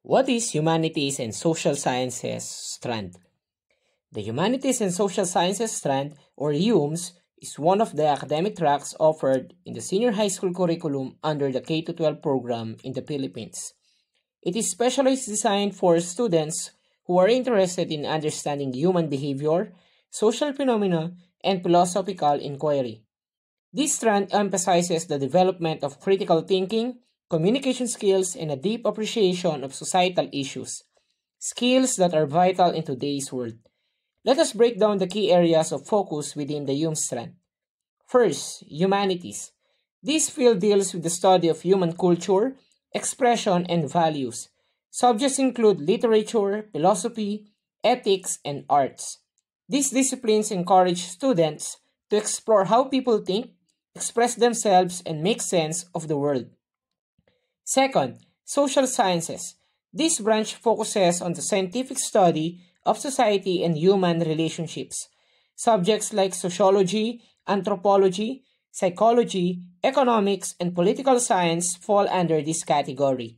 What is Humanities and Social Sciences strand? The Humanities and Social Sciences strand, or HUMSS, is one of the academic tracks offered in the senior high school curriculum under the K-12 program in the Philippines. It is specially designed for students who are interested in understanding human behavior, social phenomena, and philosophical inquiry. This strand emphasizes the development of critical thinking, communication skills, and a deep appreciation of societal issues, skills that are vital in today's world. Let us break down the key areas of focus within the HUMSS strand. First, humanities. This field deals with the study of human culture, expression, and values. Subjects include literature, philosophy, ethics, and arts. These disciplines encourage students to explore how people think, express themselves, and make sense of the world. Second, social sciences. This branch focuses on the scientific study of society and human relationships. Subjects like sociology, anthropology, psychology, economics, and political science fall under this category.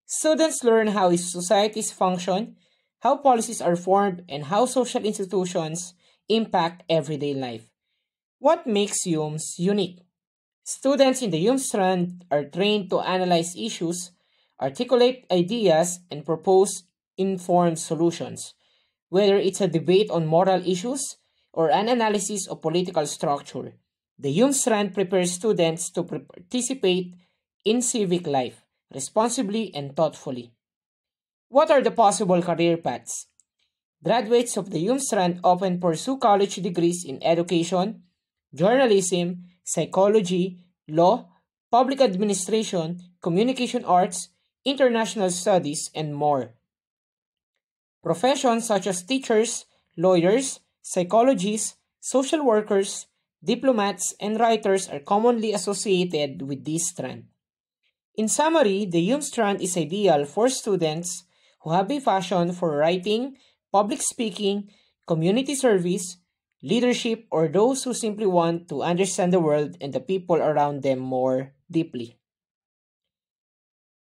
Students learn how societies function, how policies are formed, and how social institutions impact everyday life. What makes HUMSS unique? Students in the HUMSS strand are trained to analyze issues, articulate ideas, and propose informed solutions, whether it's a debate on moral issues or an analysis of political structure. The HUMSS strand prepares students to participate in civic life responsibly and thoughtfully. What are the possible career paths? Graduates of the HUMSS strand often pursue college degrees in education, journalism, psychology, law, public administration, communication arts, international studies, and more. Professions such as teachers, lawyers, psychologists, social workers, diplomats, and writers are commonly associated with this strand. In summary, the HUMSS strand is ideal for students who have a passion for writing, public speaking, community service, leadership, or those who simply want to understand the world and the people around them more deeply.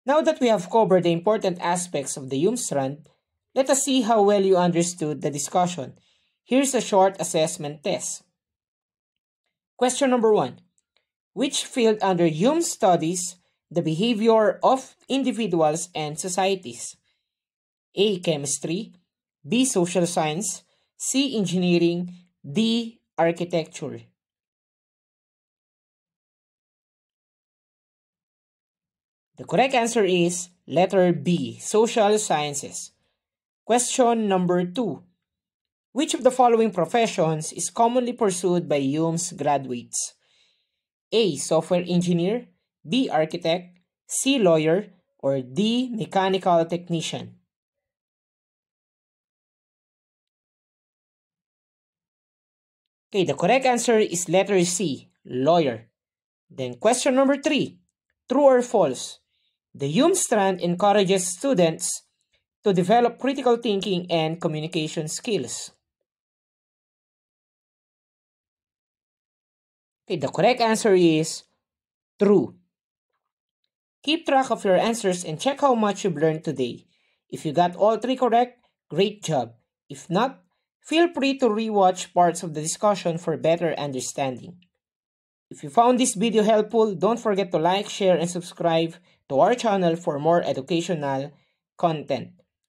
Now that we have covered the important aspects of the HUMSS strand, let us see how well you understood the discussion. Here's a short assessment test. Question number 1. Which field under HUMSS studies the behavior of individuals and societies? A. Chemistry, B. Social science, C. Engineering, D. Architecture. The correct answer is letter B. Social sciences. Question number 2. Which of the following professions is commonly pursued by HUMSS graduates? A. Software engineer, B. Architect, C. Lawyer, or D. Mechanical technician. Okay, the correct answer is letter C. Lawyer. Then question number 3. True or false? The HUMSS strand encourages students to develop critical thinking and communication skills. Okay, the correct answer is true. Keep track of your answers and check how much you've learned today. If you got all 3 correct, great job. If not, feel free to rewatch parts of the discussion for better understanding. If you found this video helpful, don't forget to like, share, and subscribe to our channel for more educational content.